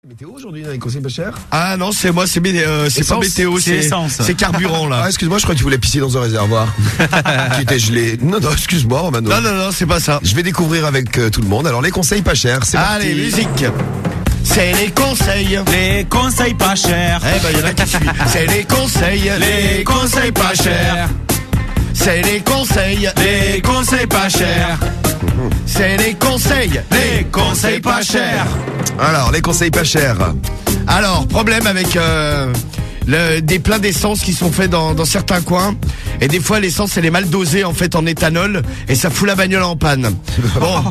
Météo aujourd'hui dans les conseils pas chers. Ah non, c'est moi, c'est pas météo, c'est carburant là. Ah, excuse-moi, je crois que tu voulais pisser dans un réservoir qui était gelé. Non, excuse-moi, Romano. Non, c'est pas ça. Je vais découvrir avec tout le monde. Alors les conseils pas chers, c'est parti. Allez, musique. C'est les conseils pas chers. Eh ben, y en a qui suivent. C'est les conseils pas chers. C'est les conseils pas chers. C'est les conseils pas chers. Alors, les conseils pas chers. Alors, problème avec des pleins d'essence qui sont faits dans certains coins. Et des fois, l'essence, elle est mal dosée en fait en éthanol et ça fout la bagnole en panne. Bon,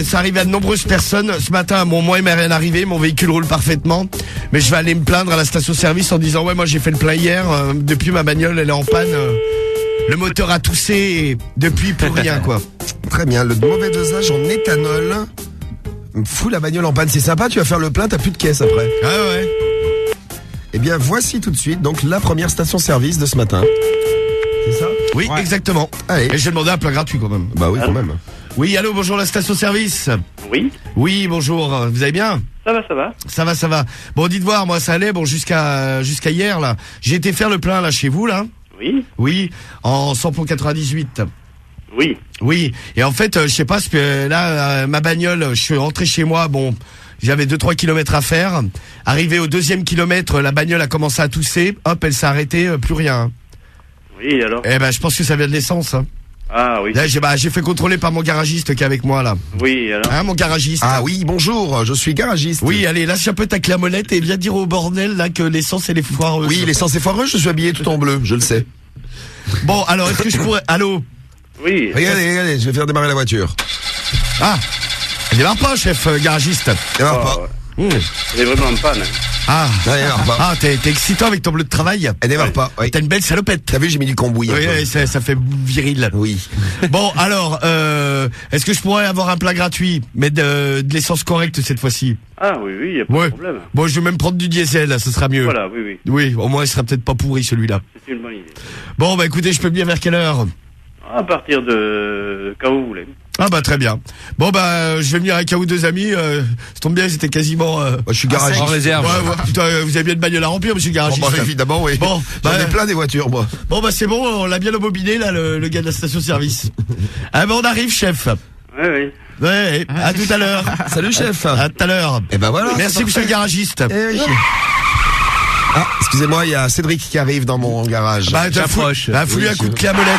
ça arrive à de nombreuses personnes. Ce matin, moi, il m'est rien arrivé. Mon véhicule roule parfaitement. Mais je vais aller me plaindre à la station-service en disant, ouais, moi, j'ai fait le plein hier. Depuis, ma bagnole, elle est en panne. Le moteur a toussé et depuis, plus rien, quoi. Très bien, le mauvais dosage en éthanol fout la bagnole en panne. C'est sympa, tu vas faire le plein, t'as plus de caisse après. Ah ouais. Eh bien, voici tout de suite donc la première station-service de ce matin. C'est ça ? Oui, Ouais. exactement. Allez. Et j'ai demandé un plein gratuit quand même. Bah oui, quand même. Oui, allô, bonjour la station-service. Oui, Oui, bonjour. Vous allez bien ? ça va. Ça va. Bon, dites voir, moi ça allait. Bon, jusqu'à hier là, j'ai été faire le plein là chez vous là. Oui, Oui, en samplon 98. oui. Oui, et en fait, je sais pas, parce que là, ma bagnole, je suis rentré chez moi, bon, j'avais 2-3 kilomètres à faire. Arrivé au 2e kilomètre, la bagnole a commencé à tousser. Hop, elle s'est arrêtée, plus rien. Oui, alors. Eh ben, je pense que ça vient de l'essence. Hein. Ah oui. Là, j'ai fait contrôler par mon garagiste qui est avec moi là. Oui, alors. Hein, mon garagiste. Ah oui, bonjour, je suis garagiste. Oui, allez, lâche un peu ta clamolette et viens dire au bordel là que l'essence elle est foireuse. Oui, l'essence est foireuse, je suis habillé tout en bleu, je le sais. Bon, alors est-ce que je pourrais... Allô? Oui. Regardez, je vais faire démarrer la voiture. Ah, elle démarre pas, chef garagiste. Démarre Oh, pas. Elle est vraiment en panne. Ah, Elle démarre pas. ah, t'es excitant avec ton bleu de travail. Elle démarre pas. Oui. T'as une belle salopette. T'as vu, j'ai mis du cambouis. un Oui, peu. oui, ça fait viril. Oui. Bon, alors, est-ce que je pourrais avoir un plat gratuit, mais de l'essence correcte cette fois-ci? Ah oui, y a pas Ouais. de problème. Bon, je vais même prendre du diesel, là, ce sera mieux. Voilà, oui. Oui, au moins il sera peut-être pas pourri celui-là. C'est une bonne idée. Bon, bah écoutez, je peux venir vers quelle heure? À partir de quand vous voulez. Ah bah très bien. Bon bah je vais venir avec un ou deux amis. Ça tombe bien, c'était quasiment. Moi, je suis garagiste. En réserve. Ouais, putain, vous avez bien une bagnole à remplir, monsieur le Bon, garagiste. bah, évidemment, oui. Bon, J'en bah, ai plein des voitures, moi. Bon bah c'est bon, on l'a bien embobiné là, le gars de la station-service. Ah bah on arrive, chef. Oui. Ouais, à tout à l'heure. Salut, chef. À tout à l'heure. Eh ben voilà. Merci, monsieur le garagiste. Eh oui. Ah, excusez-moi, il y a Cédric qui arrive dans mon garage. Bah t'as j'approche. foutu Oui, un coup de je- clé à molette.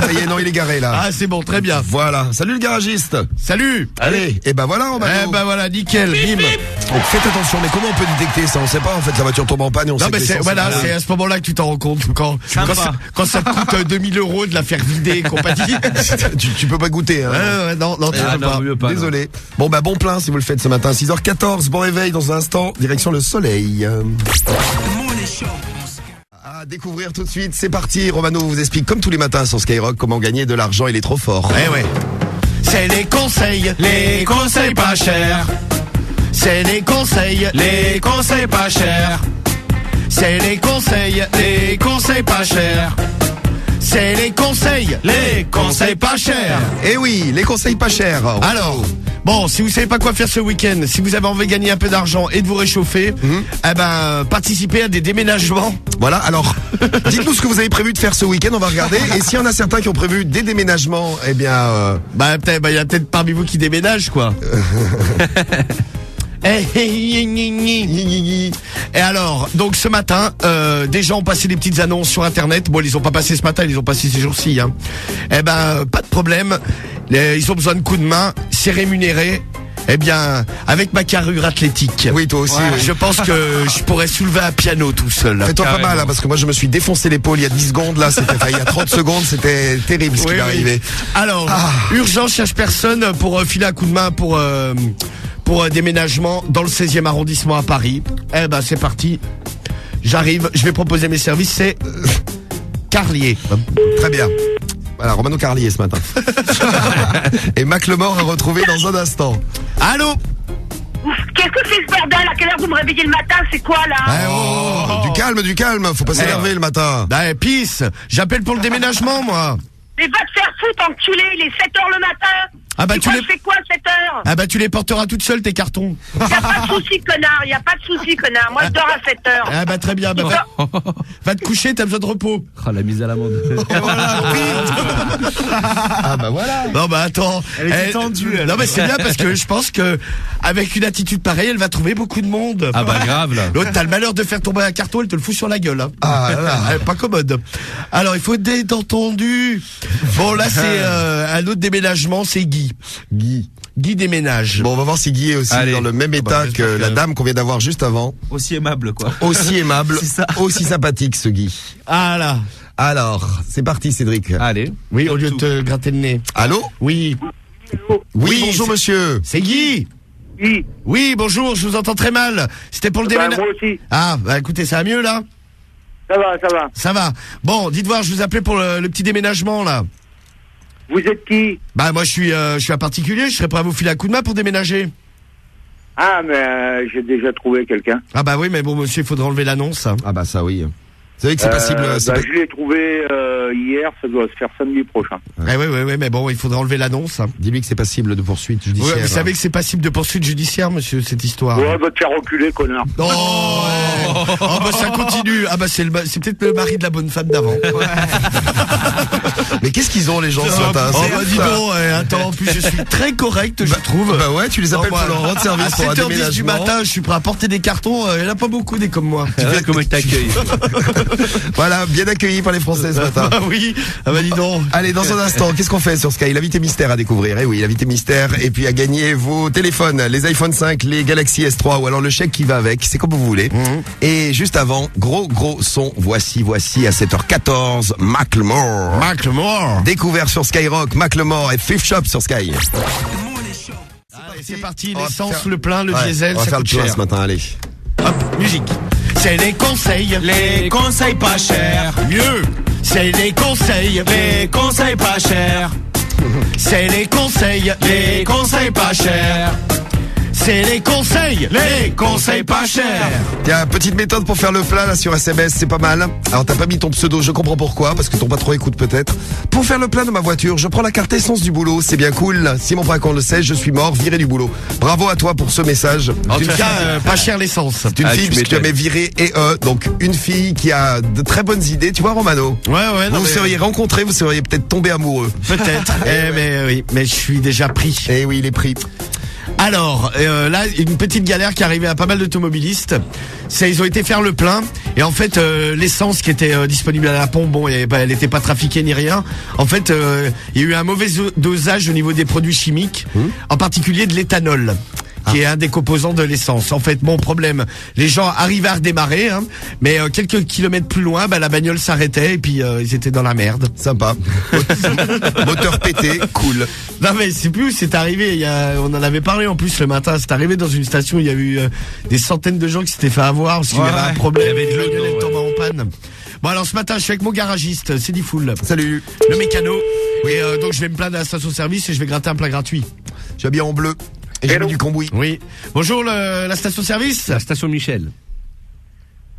Ça y est, non, il est garé, là. Ah c'est bon, très bien. Voilà. Salut, le garagiste. Salut. Allez. Et ben voilà, Romano. Eh ben voilà, nickel, bim. Donc, faites attention, mais comment on peut détecter ça? On sait pas, en fait, la voiture tombe en panne et on Non sait mais que c'est l'essence voilà, est- c'est à ce moment-là que tu t'en rends compte Sympa. quand ça te coûte 2000 € de la faire vider et compagnie. tu peux pas goûter, hein. Ouais, non, tu Ah, peux non, pas. mieux pas. Désolé. Bon, bah, bon plein si vous le faites ce matin. 6h14, bon réveil dans un instant. Direction le soleil. À découvrir tout de suite, c'est parti. Romano vous explique comme tous les matins sur Skyrock comment gagner de l'argent, il est trop fort. Eh ouais. C'est les conseils pas chers. C'est les conseils pas chers. C'est les conseils pas chers. C'est les conseils pas chers. Eh oui, les conseils pas chers. Alors, bon, si vous savez pas quoi faire ce week-end, si vous avez envie de gagner un peu d'argent et de vous réchauffer, eh ben, participez à des déménagements. Voilà, alors, dites-nous ce que vous avez prévu de faire ce week-end, on va regarder. Et s'il y en a certains qui ont prévu des déménagements, eh bien... Bah, peut-être, il y a peut-être parmi vous qui déménagent, quoi. Et alors, donc ce matin, des gens ont passé des petites annonces sur Internet. Bon, ils les ont pas passées ce matin, ils les ont passées ces jours-ci. Hein. Eh ben, pas de problème. Ils ont besoin de coups de main, c'est rémunéré. Eh bien, avec ma carrure athlétique. Oui, toi aussi. oui. Je pense que je pourrais soulever un piano tout seul. Fais-toi pas Carrément. mal, hein, parce que moi je me suis défoncé l'épaule il y a 10 secondes, là, c'était, enfin, il y a 30 secondes, c'était terrible ce qui Oui, m'est oui. arrivé. Alors, urgence, cherche personne pour filer un coup de main pour déménagement dans le 16e arrondissement à Paris. Eh ben, c'est parti. J'arrive, je vais proposer mes services, c'est Carlier. Très bien. Voilà, Romano Carlier ce matin. Et Mac Lemort à retrouver dans un instant. Allô? Ouf, qu'est-ce que c'est ce bordel? À quelle heure vous me réveillez le matin? C'est quoi là? Eh oh. Du calme, faut pas s'énerver le matin. Ben, pisse, j'appelle pour le déménagement, moi. Mais va te faire foutre, enculé, il est 7h le matin. Ah bah Tu crois que je fais quoi à 7 heures? Ah bah tu les porteras toute seule tes cartons. Y a pas de souci, connard. Y a pas de souci, connard. Moi, je dors à 7 heures. Ah bah très bien. Bah, va te coucher, t'as besoin de repos. Oh, la mise à l'amende. Ah bah voilà. Non bah attends. Elle était tendue, elle. Non mais c'est bien parce que je pense que avec une attitude pareille, elle va trouver beaucoup de monde. Ah bah grave là. L'autre, t'as le malheur de faire tomber un carton, elle te le fout sur la gueule. Hein. Ah là là. Elle est pas commode. Alors il faut être entendu. Bon là c'est un autre déménagement, c'est Guy. Guy déménage. Bon, on va voir si Guy est aussi Allez. dans le même état j'espère que que- la dame qu'on vient d'avoir juste avant. Aussi aimable quoi. Aussi aimable, C'est ça. aussi sympathique ce Guy. Ah là. Alors, c'est parti Cédric. Allez. Oui, au lieu de te gratter le nez. Allô? Oui. Oui, Oui, bonjour c'est- monsieur. C'est Guy. Oui, Oui, bonjour, je vous entends très mal. C'était pour le bah, déménagement. moi aussi. Ah, bah écoutez, ça va mieux là? Ça va, ça va. Ça va. Bon, dites voir, je vous appelais pour le petit déménagement là. Vous êtes qui? Bah moi je suis un particulier, je serais prêt à vous filer un coup de main pour déménager. Ah, mais j'ai déjà trouvé quelqu'un. Ah bah oui, mais bon monsieur, il faudra enlever l'annonce. Ah bah ça oui. Vous savez que c'est passible. c'est Bah, pas- je l'ai trouvé hier, ça doit se faire samedi prochain. Oui, mais bon, il faudra enlever l'annonce. Dis-lui que c'est passible de poursuite Ouais, judiciaire. vous savez que c'est passible de poursuite judiciaire, monsieur, cette histoire. Ouais, va te faire reculer, connard. Oh, ouais. Oh, bah ça continue. Ah bah c'est peut-être le mari de la bonne femme d'avant. Mais qu'est-ce qu'ils ont les gens ce Oh matin? bah C'est dis ça. donc, attends, en plus je suis très correct, je trouve. Bah ouais, tu les appelles Oh, pour leur rendre service à pour un 7h10 du déménagement. matin, je suis prêt à porter des cartons, il n'y en a pas beaucoup des comme moi. Voilà comment il t'accueille. Voilà, bien accueilli par les Français ce matin. Ah oui, ah bah dis donc. Allez, dans un instant, qu'est-ce qu'on fait sur Sky? L'invité mystère à découvrir. Eh oui, l'invité mystère. Et puis à gagner vos téléphones, les iPhone 5, les Galaxy S3 ou alors le chèque qui va avec. C'est comme vous voulez. Et juste avant, gros son. Voici à 7h14, Macklemore. Macklemore. Découvert sur Skyrock, Macklemore et Thrift Shop sur Sky. Allez, c'est parti, On va l'essence, faire- le plein, le Ouais, diesel, on va ça faire le coûte plein cher. ce matin, allez. Hop, musique. C'est les conseils. Les conseils pas chers. Mieux. C'est les conseils. Les conseils pas chers. C'est les conseils. Les conseils pas chers. C'est les conseils. Les conseils pas chers. Tiens, petite méthode pour faire le plein là sur SMS, c'est pas mal. Alors t'as pas mis ton pseudo, je comprends pourquoi, parce que ton patron écoute peut-être. Pour faire le plein de ma voiture, je prends la carte essence du boulot, c'est bien cool. Si mon patron le sait, je suis mort, viré du boulot. Bravo à toi pour ce message. En tout cas, pas cher l'essence. C'est une Ah, fille tu puisque tu m'étonnes. mets viré et donc une fille qui a de très bonnes idées, tu vois Romano. Ouais, non, Vous mais- seriez rencontrés, vous seriez peut-être tombé amoureux. Peut-être. Mais oui, mais je suis déjà pris. Eh oui, il est pris. Alors, là, une petite galère qui est arrivée à pas mal d'automobilistes. C'est ils ont été faire le plein et en fait l'essence qui était disponible à la pompe, bon, elle n'était pas trafiquée ni rien. En fait, il y a eu un mauvais dosage au niveau des produits chimiques, en particulier de l'éthanol, qui est un des composants de l'essence. En fait, bon problème, les gens arrivaient à redémarrer, hein, mais quelques kilomètres plus loin, bah, la bagnole s'arrêtait et puis ils étaient dans la merde. Sympa. Moteur pété, cool. Non mais c'est plus, c'est arrivé, on en avait parlé en plus le matin, c'est arrivé dans une station où il y a eu des centaines de gens qui s'étaient fait avoir parce qu'il y Ouais, avait un ouais. problème, Il y avait de la l'eau, bagnole ouais. tombait en panne. Bon alors ce matin je suis avec mon garagiste, c'est Full, Salut. le mécano, et donc je vais me plaindre à la station-service et je vais gratter un plat gratuit. Je suis habillé en bleu et j'ai mis du cambouis. Oui. Bonjour la station-service. La station Michel.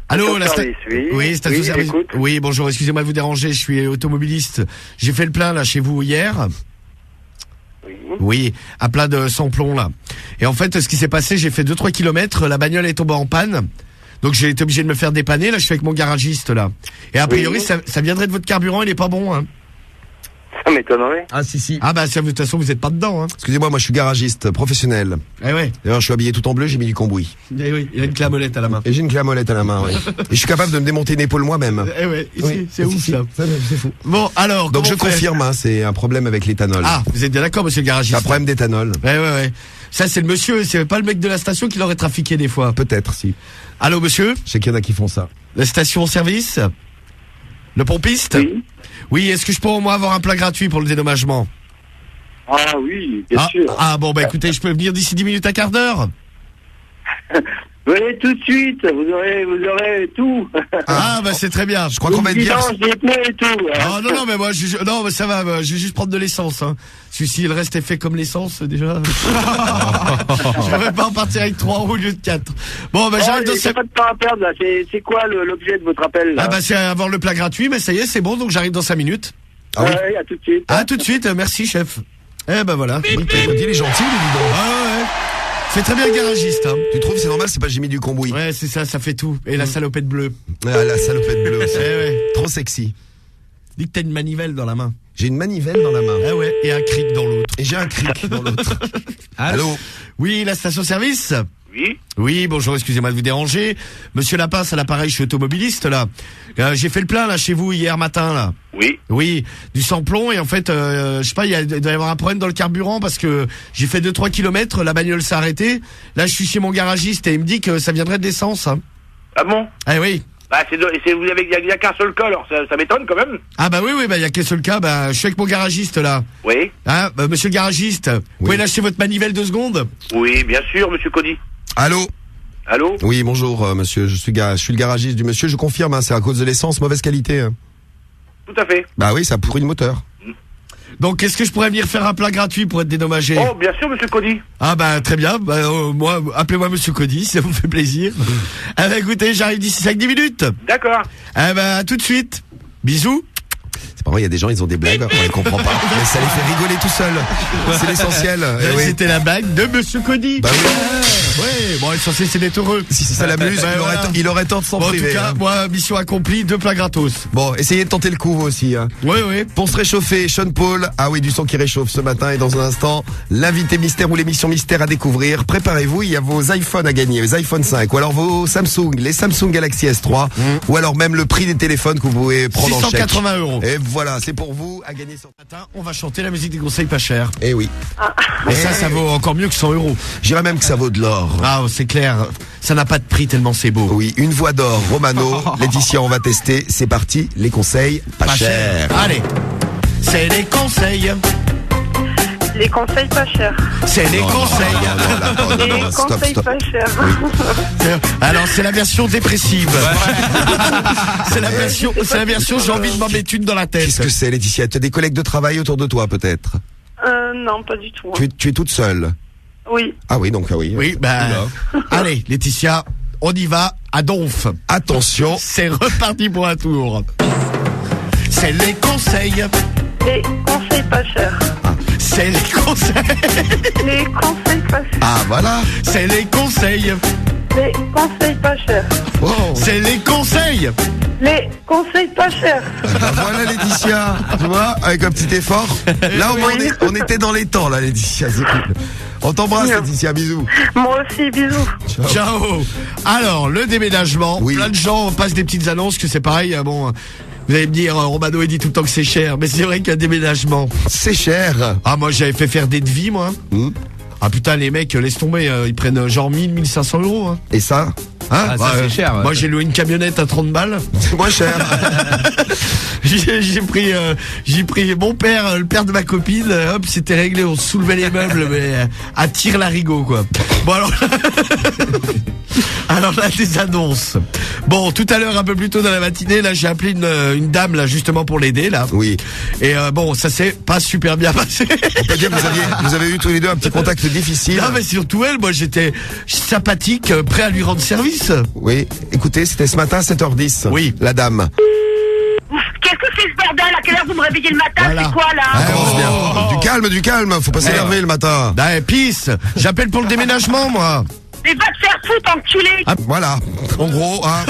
Allô, Station-service, oui. Oui, station-service. j'écoute. Oui, bonjour, excusez-moi de vous déranger, je suis automobiliste. J'ai fait le plein là chez vous hier. Oui. Oui, à plat de sans-plomb là. Et en fait, ce qui s'est passé, j'ai fait 2-3 kilomètres, la bagnole est tombée en panne. Donc j'ai été obligé de me faire dépanner, là je suis avec mon garagiste là. Et a priori, Oui. ça viendrait de votre carburant, il est pas bon hein. Ça m'étonnerait. Ah si. Ah bah ça, de toute façon, vous êtes pas dedans hein. Excusez-moi, moi je suis garagiste professionnel. Eh ouais. D'ailleurs, je suis habillé tout en bleu, j'ai mis du cambouis. Eh oui, il a une clamolette à la main. Et j'ai une clé à molette à la main, oui. Et je suis capable de me démonter une épaule moi-même. Eh ouais, ici, Oui, c'est ouf si, ça. C'est fou. Bon, alors, Donc je comment on fait confirme, hein, c'est un problème avec l'éthanol. Ah, vous êtes bien d'accord, monsieur le C'est garagiste? un problème d'éthanol. Ouais. Ça, c'est le monsieur, c'est pas le mec de la station qui l'aurait trafiqué des fois. Peut-être, si. Allô, monsieur? Je sais qu'il y en a qui font ça. La station-service? Le pompiste? Oui. Oui, est-ce que je peux au moins avoir un plat gratuit pour le dédommagement? Ah oui, bien sûr. Bon, bah écoutez, je peux venir d'ici 10 minutes à quart d'heure? Venez tout de suite, vous aurez tout. Ah, bah c'est très bien. Je crois qu'on va être bien. Vidange des pneus et tout. Ah non, mais moi, non, mais ça va, je vais juste prendre de l'essence, hein. Si le reste est fait comme l'essence, déjà. Je vais pas en partir avec 3 au lieu de 4. Bon, bah j'arrive dans Il n'y a pas de temps à perdre, là. C'est quoi l'objet de votre appel, là? Ah, bah c'est avoir le plat gratuit, mais ça y est, c'est bon, donc j'arrive dans 5 minutes. Ah oui. Ouais, à tout de suite. À tout de suite, merci, chef. Eh ben voilà. Nickel. Il est gentil, lui, dis donc. Ah ouais. Fait très bien le garagiste, hein. Tu trouves, c'est normal, c'est pas Jimmy du Combouis. Ouais, c'est ça fait tout. Et la salopette bleue. Ah, la salopette bleue aussi. Eh ouais. Trop sexy. Dis que t'as une manivelle dans la main. J'ai une manivelle dans la main. Ah ouais. Et un cric dans l'autre. Et j'ai un cric dans l'autre. Allô? Oui, la station-service? Oui. Oui, bonjour, excusez-moi de vous déranger. Monsieur Lapince à l'appareil, je suis automobiliste, là. J'ai fait le plein, là, chez vous, hier matin, là. Oui. Oui, du sans-plomb, et en fait, je sais pas, il doit y avoir un problème dans le carburant, parce que j'ai fait 2-3 kilomètres, la bagnole s'est arrêtée. Là, je suis chez mon garagiste, et il me dit que ça viendrait de l'essence, hein. Ah bon? Ah oui. Bah, vous avez, il y a qu'un seul cas, alors ça m'étonne quand même. Ah bah oui, bah il y a qu'un seul cas, bah je suis avec mon garagiste, là. Oui. Hein, monsieur le garagiste, vous pouvez lâcher votre manivelle 2 secondes? Oui, bien sûr, monsieur Cody. Allô? Allô? Oui, bonjour, monsieur. Je suis le garagiste du monsieur. Je confirme, hein, c'est à cause de l'essence, mauvaise qualité. Hein. Tout à fait. Bah oui, ça pourrit le moteur. Donc, est-ce que je pourrais venir faire un plein gratuit pour être dédommagé? Oh, bien sûr, monsieur Cody. Ah bah très bien, moi, appelez-moi monsieur Cody, si ça vous fait plaisir. Ah bah écoutez, j'arrive d'ici 5-10 minutes. D'accord. Ah bah à tout de suite. Bisous. C'est pas vrai, il y a des gens, ils ont des blagues, on les comprend pas. Mais ça les fait rigoler tout seul. C'est l'essentiel. Eh oui. C'était la blague de monsieur Cody. Bah oui. Ouais, bon, l'essentiel c'est d'être heureux. Si ça l'amuse, Bah, il aurait tort de s'en Bon, en tout priver. cas, Hein. moi, mission accomplie, 2 plats gratos. Bon, essayez de tenter le coup vous aussi. Hein. Oui. Pour se réchauffer, Sean Paul, ah oui, du son qui réchauffe ce matin et dans un instant, l'invité mystère ou l'émission mystère à découvrir. Préparez-vous, il y a vos iPhones à gagner, les iPhone 5 ou alors vos Samsung, les Samsung Galaxy S3 ou alors même le prix des téléphones que vous pouvez prendre en chèque. 680 €. Et voilà, c'est pour vous à gagner sur Matin, on va chanter la musique des conseils pas chers. Eh oui. Et ça vaut encore mieux que 100 €. J'irais même que ça vaut de l'or. Ah, c'est clair. Ça n'a pas de prix tellement c'est beau. Oui, une voix d'or, Romano. Laetitia, on va tester. C'est parti, les conseils pas chers. Allez, c'est les conseils. Les conseils pas chers. C'est les conseils. Les conseils pas chers. Alors c'est la version dépressive. C'est la version j'ai envie de m'en mettre une dans la tête. Qu'est-ce que c'est, Laetitia? Tu as des collègues de travail autour de toi, peut-être? Non, pas du tout. Tu es toute seule? Oui. Ah oui, donc ah oui. Oui, allez, Laetitia, on y va à donf. Attention. C'est reparti pour un tour. C'est les conseils. Les conseils pas chers. C'est les conseils. Les conseils pas chers. Ah voilà. C'est les conseils. Les conseils pas chers. Oh. C'est les conseils. Les conseils pas chers. Ah, voilà, Laetitia. Tu vois, avec un petit effort. Là, au moins, on était dans les temps, là, Laetitia. C'est cool. On t'embrasse, Laetitia. Bisous. Moi aussi, bisous. Ciao. Alors, le déménagement. Oui. Plein de gens passent des petites annonces que c'est pareil. Bon, vous allez me dire, Romano, il dit tout le temps que c'est cher. Mais c'est vrai qu'un déménagement. C'est cher. Ah, moi, j'avais fait faire des devis, moi. Ah putain, les mecs, laisse tomber, ils prennent genre 1000-1500 €. Hein. Et ça? Hein? ça, c'est cher, ouais. Moi, j'ai loué une camionnette à 30 balles. C'est moins cher. J'ai pris mon père, le père de ma copine, hop, c'était réglé, on soulevait les meubles, mais à tire-larigot, quoi. Bon, alors... Alors là, des annonces. Bon, tout à l'heure, un peu plus tôt dans la matinée, là, j'ai appelé une dame, là, justement, pour l'aider, là. Oui. Et bon, ça s'est pas super bien passé. On peut dire que vous avez eu tous les deux un petit contact difficile. Non, mais surtout elle, moi, j'étais sympathique, prêt à lui rendre service. Oui. Écoutez, c'était ce matin à 7h10. Oui. La dame. Qu'est-ce que c'est ce bordel? À quelle heure vous me réveillez le matin? Voilà. C'est quoi, là? Ah, commence bien. Du calme. Faut pas s'énerver le matin. Bah, pisse. J'appelle pour le déménagement, moi. Mais va te faire foutre, enculé! Ah, voilà. En gros, hein.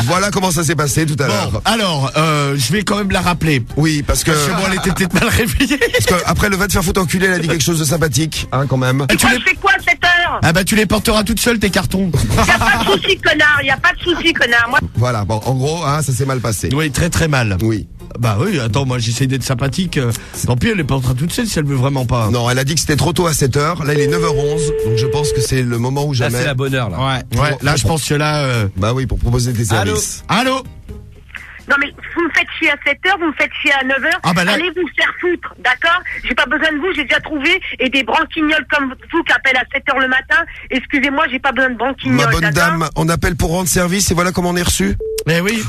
Voilà comment ça s'est passé tout à l'heure. Bon, alors, je vais quand même la rappeler. Oui, parce que. Parce que bon, elle était peut-être mal réveillée. Parce que après le va te faire foutre enculer, elle a dit quelque chose de sympathique, hein, quand même. Tu fais quoi à cette heure? Ah bah, tu les porteras toutes seules, tes cartons. Y'a pas de soucis, connard, y'a pas de soucis, connard. Moi, Voilà, bon, en gros, hein, ça s'est mal passé. Oui, très très mal. Oui. Bah oui, attends, moi j'essaie d'être sympathique. Tant pis, elle les portera toutes seules si elle veut vraiment pas. Non, elle a dit que c'était trop tôt à 7h. Là, il est 9h11. Donc je pense que c'est le moment où Là, jamais. c'est la bonne heure, là. Ouais, là je pense que là... Bah oui, pour proposer des services. Allô? non mais vous me faites chier à 7h, vous me faites chier à 9h. Ah bah là- Allez vous faire foutre, d'accord? J'ai pas besoin de vous, j'ai déjà trouvé. Et des branquignoles comme vous qui appellent à 7h le matin, excusez-moi, j'ai pas besoin de branquignoles, Ma bonne d'accord? dame, on appelle pour rendre service et voilà comment on est reçu. Mais oui.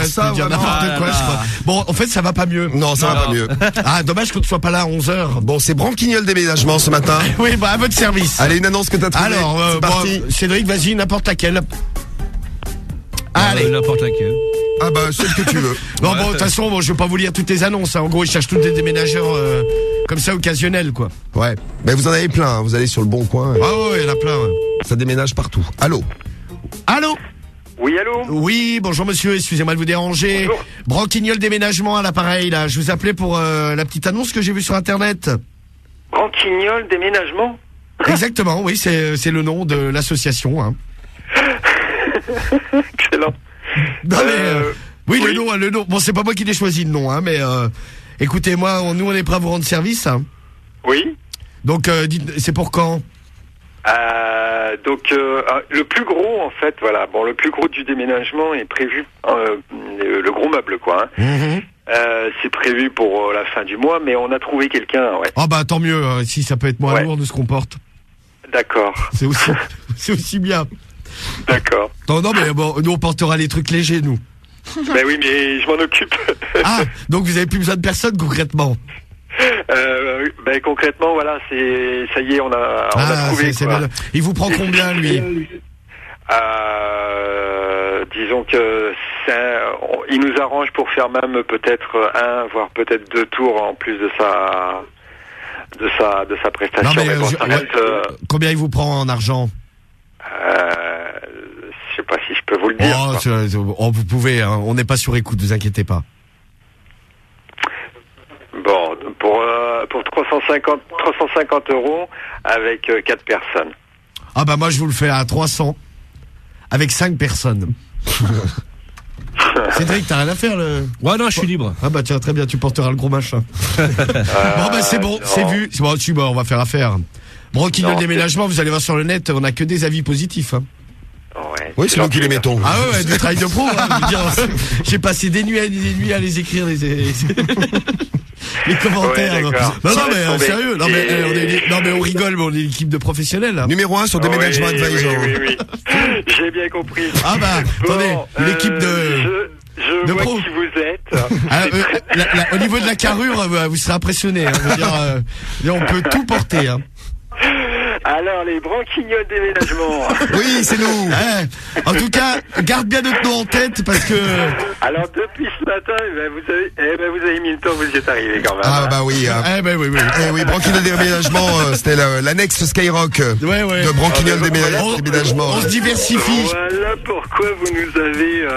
ça, dire vraiment. n'importe quoi, je crois. Bon, en fait, ça va pas mieux. Non, ça va pas mieux. Ah, dommage qu'on ne soit pas là à 11h. Bon, c'est Branquignol déménagement ce matin. Oui, bah à votre service. Allez, une annonce que t'as trouvée. Alors, c'est parti. bon, Cédric, vas-y, n'importe laquelle. Allez. N'importe laquelle. Ah bah, celle que tu veux. Non, bon, de toute façon, bon, je vais pas vous lire toutes les annonces. Hein. En gros, ils cherchent tous des déménageurs comme ça occasionnel quoi. Ouais. Mais vous en avez plein, hein. Vous allez sur le bon coin. Ah ouais, il y en a plein. Ouais. Ça déménage partout. Allô? Allô? Oui, allô? Oui, bonjour monsieur, excusez-moi de vous déranger. Bonjour. Branquignol déménagement à l'appareil là. Je vous appelais pour la petite annonce que j'ai vue sur internet. Branquignol déménagement? Exactement, oui, c'est le nom de l'association. Hein. Excellent. Non, mais, oui, oui. le nom. Bon, c'est pas moi qui l'ai choisi le nom, hein, mais écoutez, moi, nous, on est prêts à vous rendre service. Hein. Oui. Donc, c'est pour quand? Le plus gros, en fait, voilà. Bon, le plus gros du déménagement est prévu, le gros meuble, quoi. Hein. C'est prévu pour la fin du mois, mais on a trouvé quelqu'un, ouais. Ah bah tant mieux, si ça peut être moins Ouais. lourd de ce qu'on porte. D'accord. C'est aussi bien. D'accord. Non, mais bon, nous, on portera les trucs légers, nous. Ben oui, mais je m'en occupe. Ah, donc vous avez plus besoin de personne, concrètement. Concrètement, voilà, ça y est, on a trouvé, c'est quoi. bien. Il vous prend combien, lui? Disons que il nous arrange pour faire même peut-être un, voire peut-être 2 tours en plus de sa prestation. Non, mais, Mais bon, ça reste, combien il vous prend en argent? je sais pas si je peux vous le dire. Vous pouvez, hein, on n'est pas sur écoute, vous inquiétez pas. Bon, pour 350 euros avec 4 personnes. Ah bah moi je vous le fais à 300 avec 5 personnes. Cédric, t'as rien à faire Ouais, non, je suis libre. Ah bah tiens, très bien, tu porteras le gros machin. Bon bah c'est bon, non. c'est vu. C'est bon, on va faire affaire. Branquignol Non, déménagement, vous allez voir sur le net, on a que des avis positifs. Hein. Ouais, Oui, c'est nous qui les mettons. Ah ouais, du travail de pro. Hein, je veux dire, j'ai passé des nuits à les écrire, les commentaires. Ouais, non, d'accord. non, Ça mais laisse tomber. sérieux, non mais on rigole, mais on est l'équipe de professionnels. Hein. Numéro 1 sur Déménagement Advisor. Oui. J'ai bien compris. Ah bah, attendez, l'équipe de... Je de vois pro. qui vous êtes. Ah, au niveau de la carrure, vous serez impressionné. Hein, je veux dire, on peut tout porter. Hein. Alors, les branquignols déménagement. Oui, c'est nous. En tout cas, garde bien notre nom en tête parce que... Alors, depuis ce matin, vous avez mis le temps, vous y êtes arrivé quand même. Ah bah oui. Eh ben oui. Eh oui, Branquignol déménagement, c'était l'annexe Skyrock Ouais. de Branquignol On déménagement. se diversifie. Voilà pourquoi vous nous avez...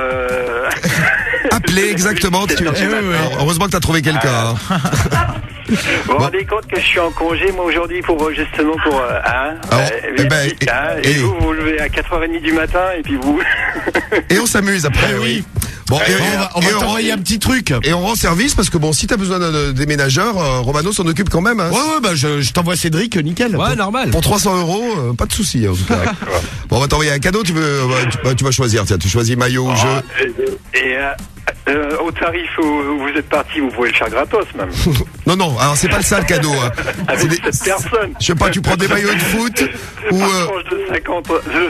Appelé exactement. oui. Heureusement que t'as trouvé quelqu'un. Hein. Vous vous rendez compte que je suis en congé, moi, aujourd'hui, justement pour... et vous vous levez à 4h30 du matin, et puis vous... Et on s'amuse après, oui. Bon, On va t'envoyer un petit truc. Et on rend service parce que bon, si t'as besoin de déménageur, Romano s'en occupe quand même. Hein. Ouais, bah je t'envoie Cédric, nickel. Ouais, normal. Pour 300 euros, pas de souci en tout cas. Bon, on va t'envoyer un cadeau. Tu vas choisir. Tiens, tu choisis maillot ou jeu. Au tarif où vous êtes parti, vous pouvez le faire gratos même. Non. Alors c'est pas ça le cadeau. Hein. Avec cette personne. Je sais pas, tu prends des maillots de foot ou. Tranche de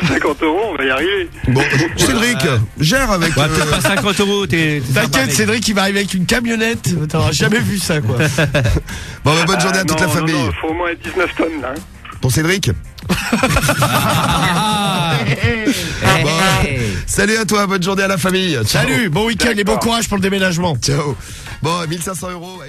50 euros, on va y arriver. Bon, Cédric, gère avec. Ouais, peut-être pas 50 euros, T'inquiète, Cédric, il va arriver avec une camionnette. T'auras jamais vu ça, quoi. Bon, bah, bonne journée à toute la famille. Non, faut au moins 19 tonnes là. Pour Cédric. Bon, salut à toi, bonne journée à la famille. Ciao. Salut, bon week-end et bon courage pour le déménagement. Ciao. Bon, 1500 euros.